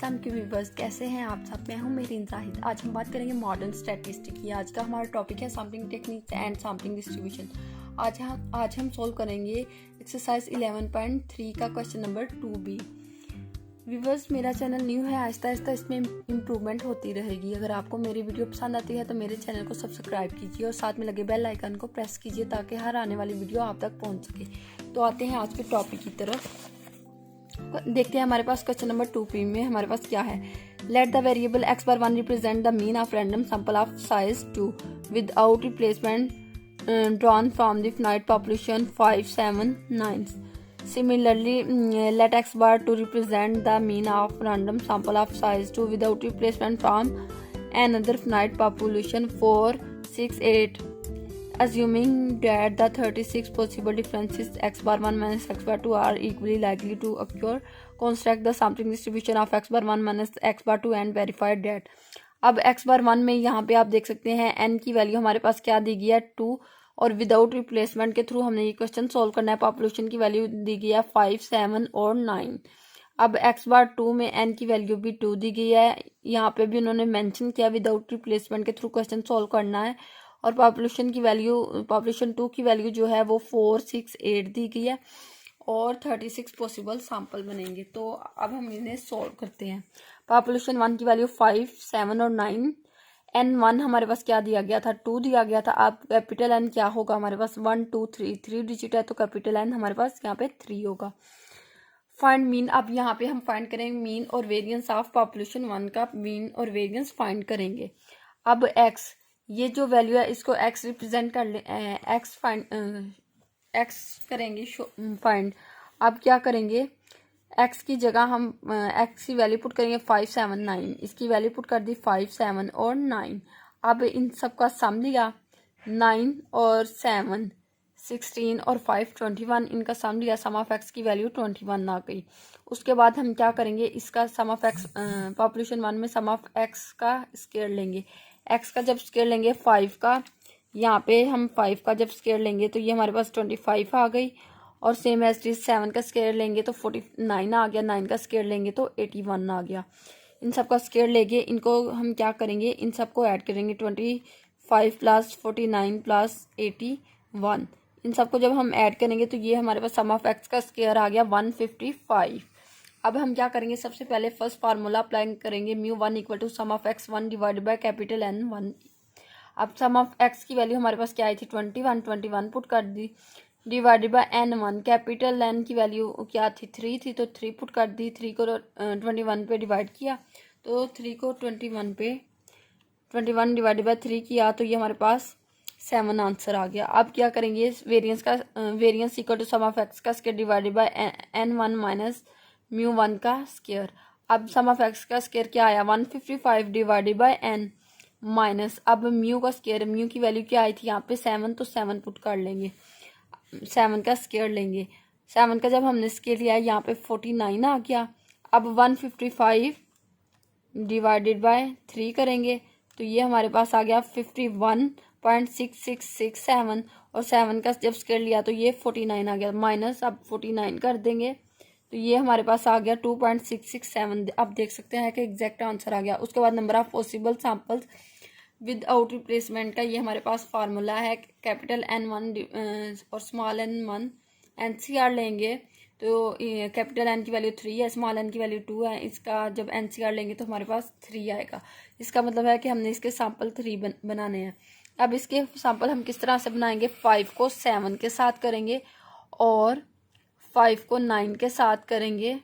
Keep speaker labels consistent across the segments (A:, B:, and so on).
A: अस्सलाम के व्यूवर्स, कैसे हैं आप सब। मैं हूं मेरीन जाहिद। आज हम बात करेंगे मॉडर्न स्टैटिस्टिक की। आज का हमारा टॉपिक है sampling techniques and sampling distribution. आज हम सोल्व करेंगे एक्सरसाइज 11.3 का क्वेश्चन नंबर 2B। व्यूवर्स, मेरा चैनल न्यू है, आहिस्ता आहिस्ता इसमें इम्प्रूवमेंट होती रहेगी। अगर आपको मेरी वीडियो पसंद आती है तो मेरे चैनल को सब्सक्राइब कीजिए और साथ में लगे बेल आइकन को प्रेस कीजिए ताकि हर आने वाली वीडियो आप तक पहुंच सके। तो आते हैं आज के टॉपिक की तरफ। देखते हैं हमारे पास क्वेश्चन नंबर 2P में हमारे पास क्या है। Let the variable x bar 1 represent the mean of random sample of size 2 without replacement drawn from the finite population 5, 7, 9. Similarly, let x bar 2 represent the mean of random sample of size 2 without replacement from another finite population 4, 6, 8. Assuming that the 36 possible differences x bar 1 minus x bar 2 are equally likely to occur, construct the sampling distribution of x bar 1 minus x bar 2 and verify that. अब x bar 1 में यहाँ पे आप देख सकते हैं n की value हमारे पास क्या दी गई है 2 और विदाउट रिप्लेसमेंट के थ्रू हमने ये क्वेश्चन सोल्व करना है। पॉपुलेशन की वैल्यू दी गई है 5, 7 और 9। अब x बार 2 में n की वैल्यू भी 2 दी गई है। यहाँ पे भी उन्होंने मेंशन किया विदाउट रिप्लेसमेंट के थ्रू क्वेश्चन सोल्व करना है। और पॉपुलेशन 2 की वैल्यू जो है वो 4, 6, 8 दी गई है और 36 पॉसिबल सैंपल बनेंगे। तो अब हम इन्हें सोल्व करते हैं। पॉपुलेशन 1 की वैल्यू 5, 7 और 9। N1 हमारे पास क्या दिया गया था, 2 दिया गया था। अब कैपिटल N क्या होगा हमारे पास 1, 2, 3 डिजिट है तो कैपिटल N हमारे पास यहाँ पे 3 होगा। फाइंड मीन, अब यहाँ पे हम फाइंड करेंगे मीन और वेरिएंस ऑफ पॉपुलेशन 1 का मीन और वेरिएंस फाइंड करेंगे। अब x, ये जो वैल्यू है इसको x रिप्रेजेंट कर ले, x करेंगे फाइंड। अब क्या करेंगे, x की जगह हम x की वैल्यू पुट करेंगे 5, 7, 9। इसकी वैल्यू पुट कर दी 5, 7 और 9। अब इन सब का सम लिया 9 और 7 16 और 5 21। इनका सम लिया, सम ऑफ x की वैल्यू 21 आ गई। उसके बाद हम क्या करेंगे, इसका सम ऑफ x पॉपुलेशन 1 में सम ऑफ x का स्क्वायर लेंगे। x का जब स्क्वायर लेंगे 5 का, यहाँ पे हम 5 का जब स्क्वायर लेंगे तो ये हमारे पास 25 आ गई। और सेम एज इट 7 का स्क्वायर लेंगे तो 49 आ गया, 9 का स्क्वायर लेंगे तो 81 आ गया। इन सब का स्क्वायर लेंगे, इनको हम क्या करेंगे, इन सबको ऐड करेंगे 25 प्लस 49 प्लस 81। इन सबको जब हम ऐड करेंगे तो ये हमारे पास सम ऑफ एक्स का स्क्वायर आ गया 155। अब हम क्या करेंगे, सबसे पहले फर्स्ट फार्मूला अप्लाई करेंगे, μ1 equal to sum of x 1 divided by capital N1। अब सम ऑफ एक्स की वैल्यू हमारे पास क्या आई थी 21 पुट कर दी divided by N1। Capital N की वैल्यू क्या थी 3 थी तो 3 पुट कर दी। 3 को 21 पे डिवाइड किया तो 3 को 21 डिवाइडेड बाय 3 किया तो ये हमारे पास 7 आंसर आ गया। अब क्या करेंगे, variance equal to sum of x का square divided by N1 minus μ1 का स्क्वायर। अब सम ऑफ एक्स का स्क्वायर क्या आया 155 डिवाइडेड बाय N माइनस, अब म्यू का स्क्वायर, म्यू की वैल्यू क्या आई थी यहाँ पे 7 तो 7 पुट कर लेंगे, 7 का स्क्वायर लेंगे। 7 का जब हमने स्क्वायर लिया यहाँ पे 49 आ गया। अब 155 डिवाइडेड बाय 3 करेंगे तो ये हमारे पास आ गया 51.6667 और 7 का जब स्क्वायर लिया तो ये 49 आ गया माइनस, अब 49 कर देंगे तो ये हमारे पास आ गया 2.667। अब देख सकते हैं कि एग्जैक्ट आंसर आ गया। उसके बाद number of possible samples without replacement का ये हमारे पास फार्मूला है, कैपिटल N1 और स्मॉल n1 NCR लेंगे तो कैपिटल N की वैल्यू 3 है, स्मॉल n की वैल्यू 2 है। इसका जब NCR लेंगे तो हमारे पास 3 आएगा। इसका मतलब है कि हमने इसके सैंपल 3 बनाने हैं। अब इसके सैंपल हम किस तरह से बनाएंगे, 5 को 7 के साथ करेंगे और 5 को 9 के साथ करेंगे।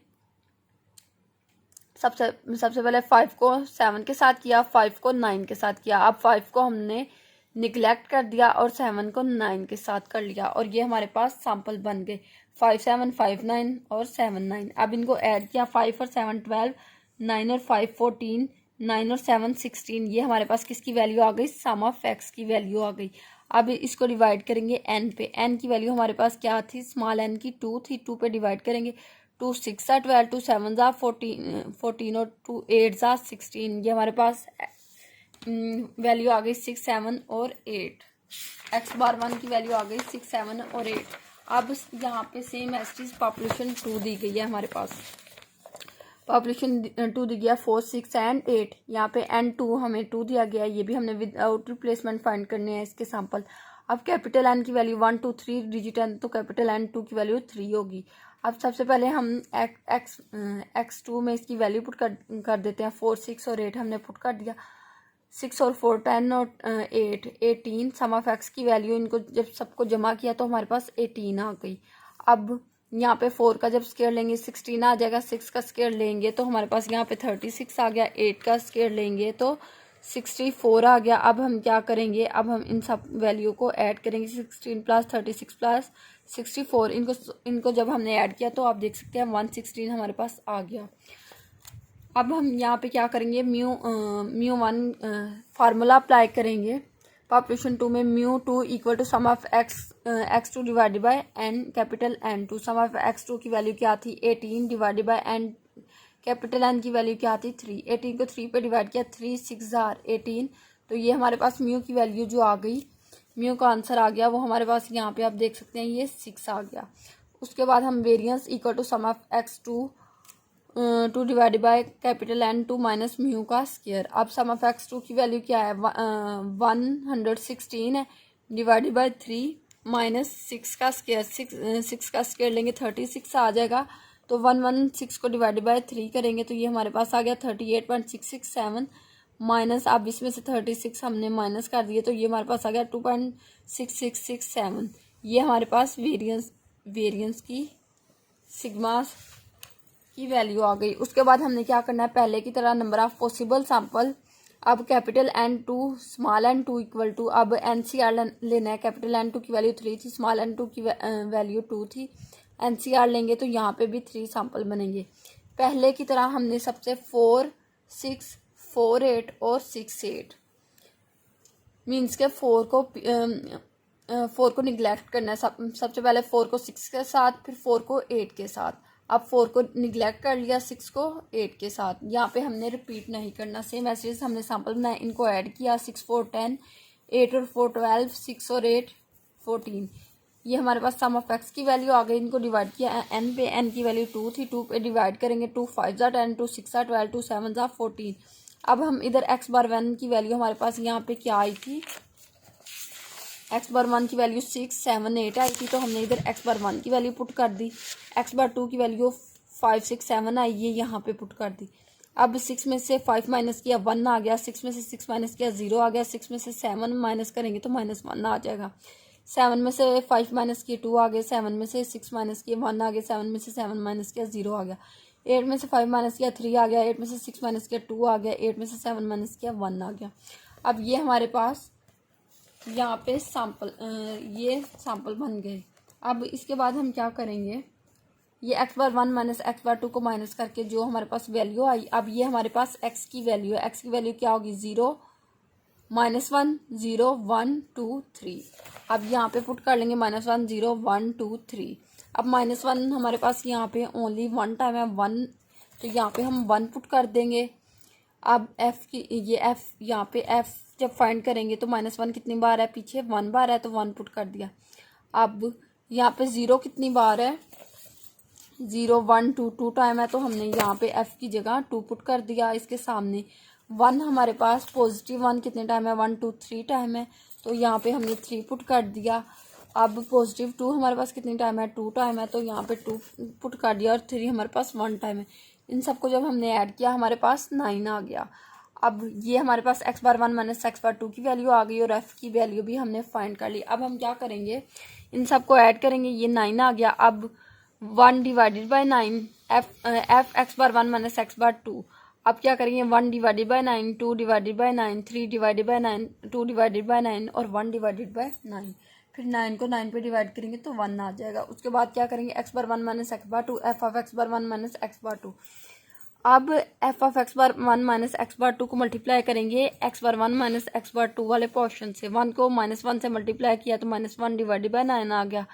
A: सबसे पहले 5 को 7 के साथ किया, 5 को 9 के साथ किया। अब 5 को हमने निगलेक्ट कर दिया और 7 को 9 के साथ कर लिया और ये हमारे पास सैंपल बन गए 5, 7, 5, 9 और 7, 9। अब इनको ऐड किया, 5 और 7 12, 9 और 5 14, 9 और 7 16। ये हमारे पास किसकी वैल्यू आ गई, सम ऑफ एक्स की वैल्यू आ गई। अब इसको डिवाइड करेंगे n पे। n की वैल्यू हमारे पास क्या थी, स्मॉल n की 2 थी, 2 पे डिवाइड करेंगे। 2 6 12, 2 7 14 और 2 8 16। ये हमारे पास वैल्यू आ गई 6, 7 और 8। एक्स बार 1 की वैल्यू आ गई 6, 7 और 8। अब यहाँ पे सेम एज पॉपुलेशन 2 दी गई है हमारे पास। पॉपुलेशन 2 दी गया 4, 6 एंड 8। यहाँ पे एंड 2 हमें 2 दिया गया है, ये भी हमने विदाउट रिप्लेसमेंट फाइंड करने हैं इसके सैंपल। अब कैपिटल एन की वैल्यू 1, 2, 3 डिजिट एन, तो कैपिटल एन 2 की वैल्यू 3 होगी। अब सबसे पहले हम x2 में इसकी वैल्यू पुट कर देते हैं। 4, 6 और 8 हमने पुट कर दिया। 6 और 4 10 और 8 18। सम ऑफ x की वैल्यू इनको जब सबको जमा किया तो हमारे पास 18 आ गई। अब यहाँ पे 4 का जब स्क्वायर लेंगे 16 आ जाएगा। 6 का स्क्वायर लेंगे तो हमारे पास यहाँ पे 36 आ गया। 8 का स्क्वायर लेंगे तो 64 आ गया। अब हम क्या करेंगे, अब हम इन सब वैल्यू को ऐड करेंगे। 16 प्लस 36 प्लस 64, इनको जब हमने ऐड किया तो आप देख सकते हैं 116 हमारे पास आ गया। अब हम यहाँ पे क्या करेंगे, म्यू 1 फार्मूला अप्लाई करेंगे। पॉपुलेशन 2 में mu 2 equal to sum of x2 divided by N capital N2। Sum of x2 की वैल्यू क्या थी 18 divided by N capital N की वैल्यू क्या थी 3। 18 को 3 पे डिवाइड किया, 3 6 18, तो ये हमारे पास म्यू की वैल्यू जो आ गई, म्यू का आंसर आ गया वो हमारे पास यहाँ पे आप देख सकते हैं ये 6 आ गया। उसके बाद हम variance equal to sum of x2 2 divided by capital N2 minus mu का स्क्वायर। अब सम ऑफ x2 की वैल्यू क्या है 116 है डिवाइडेड बाय 3 माइनस 6 का स्क्वायर। 6 का स्क्वायर लेंगे 36 आ जाएगा। तो 116 को डिवाइडेड बाय 3 करेंगे तो ये हमारे पास आ गया 38.667 माइनस, अब इसमें से 36 हमने माइनस कर दिए तो ये हमारे पास आ गया 2.6667। ये हमारे पास वेरियंस की सिग्मा की वैल्यू आ गई। उसके बाद हमने क्या करना है, पहले की तरह नंबर ऑफ पॉसिबल सैंपल। अब capital N2 small n2 equal to, अब NCR लेना है। कैपिटल N2 की वैल्यू 3 थी, स्मॉल n2 की वैल्यू 2 थी। NCR लेंगे तो यहाँ पे भी 3 सैंपल बनेंगे। पहले की तरह हमने सबसे 4, 6, 4, 8 और 6, 8 मीन्स के 4 को निगलेक्ट करना है। सबसे पहले 4 को 6 के साथ, फिर 4 को 8 के साथ। अब 4 को निगलेक्ट कर लिया, 6 को 8 के साथ। यहाँ पे हमने रिपीट नहीं करना, सेम ऐसे हमने सैंपल बनाए, इनको ऐड किया। 6, 4, 10, 8 और 4, 12, 6 और 8, 14। ये हमारे पास सम ऑफ एक्स की वैल्यू आ गई। इनको डिवाइड किया एन पे, एन की वैल्यू 2 थी, 2 पे डिवाइड करेंगे। 2 5 जा 10, 2 6 जा 12, 2 7 जा 14। अब हम इधर x बार 1 की वैल्यू हमारे पास यहाँ पे क्या आई थी, x बार 1 की वैल्यू 6, 7, 8 आई थी, तो हमने इधर x बार 1 की वैल्यू पुट कर दी। x बार 2 की वैल्यू 5, 6, 7 आई, ये यहाँ पे पुट कर दी। अब 6 में से 5 माइनस किया 1 आ गया, 6 में से 6 माइनस किया 0 आ गया, 6 में से 7 माइनस करेंगे तो -1 आ जाएगा। 7 में से 5 माइनस किए 2 आ गए, 7 में से 6 माइनस किए 1 आ गया, 7 में से 7 माइनस किया 0 आ गया। 8 में से 5 माइनस किया 3 आ गया, 8 में से 6 माइनस किया 2 आ गया, 8 में से 7 माइनस किया 1 आ गया। अब ये हमारे पास यहाँ पे ये सैंपल बन गए। अब इसके बाद हम क्या करेंगे, ये x बार 1 माइनस x बार 2 को माइनस करके जो हमारे पास वैल्यू आई, अब ये हमारे पास x की वैल्यू है। x की वैल्यू क्या होगी 0, -1, 0, 1, 2, 3। अब यहाँ पे पुट कर लेंगे -1, 0, 1, 2, 3। अब -1 हमारे पास यहाँ पे ओनली 1 टाइम है 1, तो यहाँ पे हम 1 पुट कर देंगे। अब f की ये f यहाँ पे f जब फाइंड करेंगे तो -1 कितनी बार है, पीछे 1 बार है तो 1 पुट कर दिया। अब यहाँ पे 0 कितनी बार है, 0, 1, 2, 2 टाइम है, तो हमने यहाँ पे f की जगह 2 पुट कर दिया। इसके सामने 1 हमारे पास पॉजिटिव 1 कितने टाइम है, 1, 2, 3 टाइम है, तो यहाँ पे हमने 3 पुट कर दिया। अब पॉजिटिव 2 हमारे पास कितनी टाइम है, 2 टाइम है, तो यहाँ पे 2 पुट कर दिया, और 3 हमारे पास 1 टाइम है। इन सबको जब हमने ऐड किया हमारे पास 9 आ गया। अब ये हमारे पास x बार 1 माइनस x बार 2 की वैल्यू आ गई, और f की वैल्यू भी हमने फाइंड कर ली। अब हम क्या करेंगे, इन सबको ऐड करेंगे, ये 9 आ गया। अब 1 डिवाइडेड बाय 9 f x बार 1 माइनस x बार 2। अब क्या करेंगे, 1 divided bye 9, 2 divided bye 9, 3 divided by 9, 2 divided bye 9 और 1 डिवाइडेड बाय 9। फिर 9 को 9 पे डिवाइड करेंगे तो 1 आ जाएगा। उसके बाद क्या करेंगे, x bar 1 minus x bar 2, f of x bar 1 minus x बार 2। अब f of x bar 1 minus x बार 2 को मल्टीप्लाई करेंगे x बार 1 माइनस x बार 2 वाले पोर्शन से। 1 को -1 से मल्टीप्लाई किया तो -1 डिवाइडेड बाय 9 आ गया।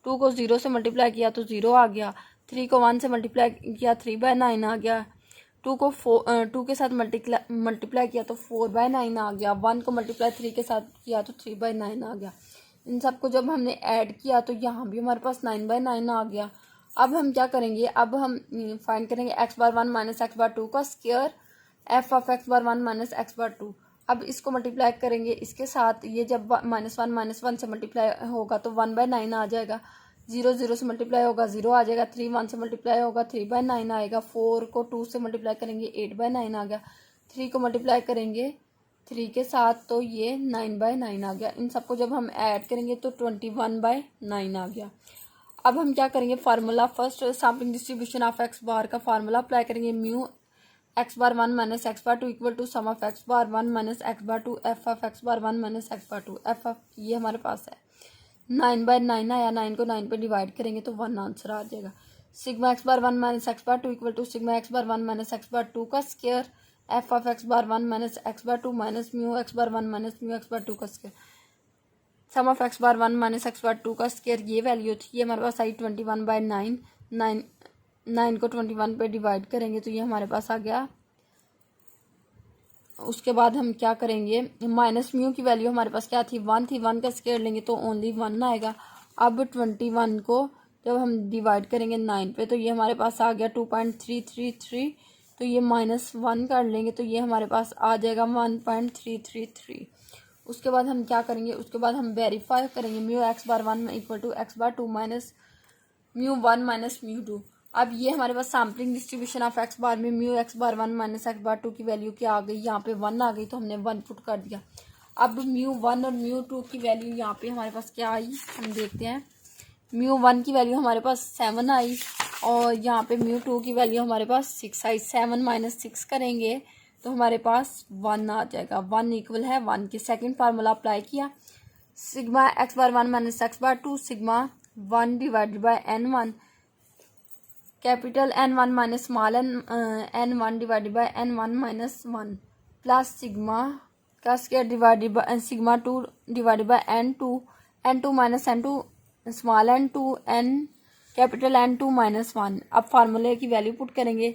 A: 2 को 0 से मल्टीप्लाई किया तो 0 आ गया। 3 को 1 से मल्टीप्लाई किया 3/9 आ गया। 2 को 2 के साथ मल्टीप्लाई किया तो 4/9 आ गया। 1 को मल्टीप्लाई 3 के साथ किया तो 3/9 आ गया। इन सबको जब हमने ऐड किया तो यहाँ भी हमारे पास 9/9 आ गया। अब हम क्या करेंगे, अब हम फाइंड करेंगे x bar 1 minus x bar 2 का square f of x bar 1 minus x bar 2। अब इसको मल्टीप्लाई करेंगे इसके साथ, ये जब -1 से मल्टीप्लाई होगा तो 1/9 आ जाएगा। 0 0 से मल्टीप्लाई होगा 0 आ जाएगा। 3 1 से मल्टीप्लाई होगा 3/9 आएगा। 4 को 2 से मल्टीप्लाई करेंगे 8/9 आ गया। 3 को मल्टीप्लाई करेंगे 3 के साथ तो ये 9/9 आ गया। इन सबको जब हम ऐड करेंगे तो 21/9 आ गया। अब हम क्या करेंगे, formula first sampling distribution of x bar का फार्मूला अप्लाई करेंगे। Mu x bar 1 minus x bar 2 equal to sum of x bar 1 minus x bar 2 f of x bar 1 minus x bar 2 f of, ये हमारे पास है 9/9 आया। 9 को 9 पे divide करेंगे तो 1 आंसर आ जाएगा। Sigma x bar 1 minus x bar 2 equal to sigma x bar 1 minus x bar 2 का square f of x bar 1 minus x bar 2 minus mu x bar 1 minus mu x bar 2 का square sum of x bar 1 minus x bar 2 का square. ये value थी, ये हमारे पास आई 21/9। 9 को 21 पे डिवाइड करेंगे तो ये हमारे पास आ गया। उसके बाद हम क्या करेंगे, माइनस म्यू की वैल्यू हमारे पास क्या थी, 1 थी। 1 का स्क्वायर लेंगे तो ओनली 1 आएगा। अब 21 को जब हम डिवाइड करेंगे 9 पे तो ये हमारे पास आ गया 2.333। तो ये -1 कर लेंगे तो ये हमारे पास आ जाएगा 1.333। उसके बाद हम क्या करेंगे, उसके बाद हम वेरीफाई करेंगे mu x bar 1 equal to x bar 2 minus mu 1 minus mu 2। अब ये हमारे पास sampling distribution of x bar में mu x bar 1 minus x bar 2 की वैल्यू क्या आ गई, यहाँ पे 1 आ गई तो हमने 1 पुट कर दिया। अब म्यू 1 और म्यू 2 की वैल्यू यहाँ पे हमारे पास क्या आई, हम देखते हैं। म्यू 1 की वैल्यू हमारे पास 7 आई और यहाँ पे म्यू 2 की वैल्यू हमारे पास 6 आई। 7 माइनस 6 करेंगे तो हमारे पास 1 आ जाएगा। 1 इक्वल है 1 के। सेकेंड फार्मूला अप्लाई किया, sigma x bar 1 minus x bar 2 sigma 1 divided by n1 capital N1 minus small n1 divided by n1 minus 1 plus sigma का square divided by sigma 2 divided by n2 minus n2 small n2 n capital N2 minus 1। अब फार्मूले की value put करेंगे।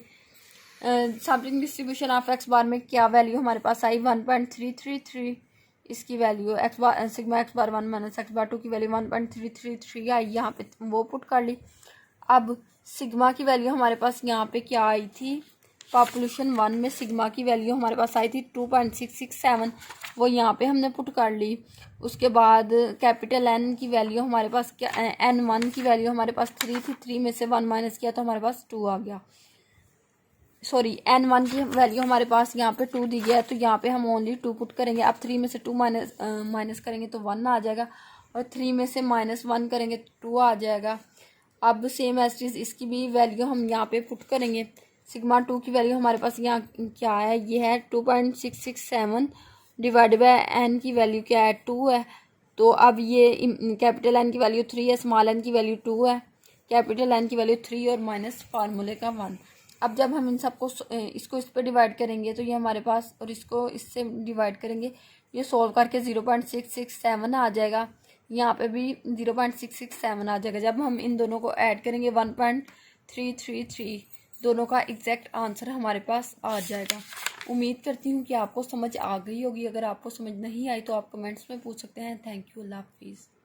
A: Sampling distribution of x bar में क्या value हमारे पास आई, 1.333। इसकी वैल्यू एक्स बार sigma x bar 1 minus x bar 2 की वैल्यू 1.333 आई, यहाँ पे वो पुट कर ली। अब सिग्मा की वैल्यू हमारे पास यहाँ पे क्या आई थी, पॉपुलेशन 1 में सिग्मा की वैल्यू हमारे पास आई थी 2.667, वो यहाँ पे हमने पुट कर ली। उसके बाद कैपिटल N की वैल्यू हमारे पास क्या, N1 की वैल्यू हमारे पास 3 थी। 3 में से 1 माइनस किया तो हमारे पास 2 आ गया। सॉरी, N1 की वैल्यू हमारे पास यहाँ पे 2 दी गया है तो यहाँ पे हम ओनली 2 पुट करेंगे। अब 3 में से 2 माइनस करेंगे तो 1 आ जाएगा और 3 में से -1 करेंगे तो 2 आ जाएगा। अब सेम एज इज इसकी भी वैल्यू हम यहाँ पे पुट करेंगे। सिग्मा 2 की वैल्यू हमारे पास यहाँ क्या है, ये है 2.667 डिवाइड बाय N की वैल्यू क्या है, 2 है। तो अब ये कैपिटल N की वैल्यू 3 है, स्मॉल n की वैल्यू 2 है, कैपिटल N की वैल्यू 3 और माइनस फार्मूले का 1। अब जब हम इन सबको इसको इस पर डिवाइड करेंगे तो ये हमारे पास, और इसको इससे डिवाइड करेंगे, ये सोल्व करके 0.667 आ जाएगा। यहाँ पे भी 0.667 आ जाएगा। जब हम इन दोनों को ऐड करेंगे 1.333, दोनों का एग्जैक्ट आंसर हमारे पास आ जाएगा। उम्मीद करती हूँ कि आपको समझ आ गई होगी। अगर आपको समझ नहीं आई तो आप कमेंट्स में पूछ सकते हैं। थैंक यू, अल्लाह हाफिज़।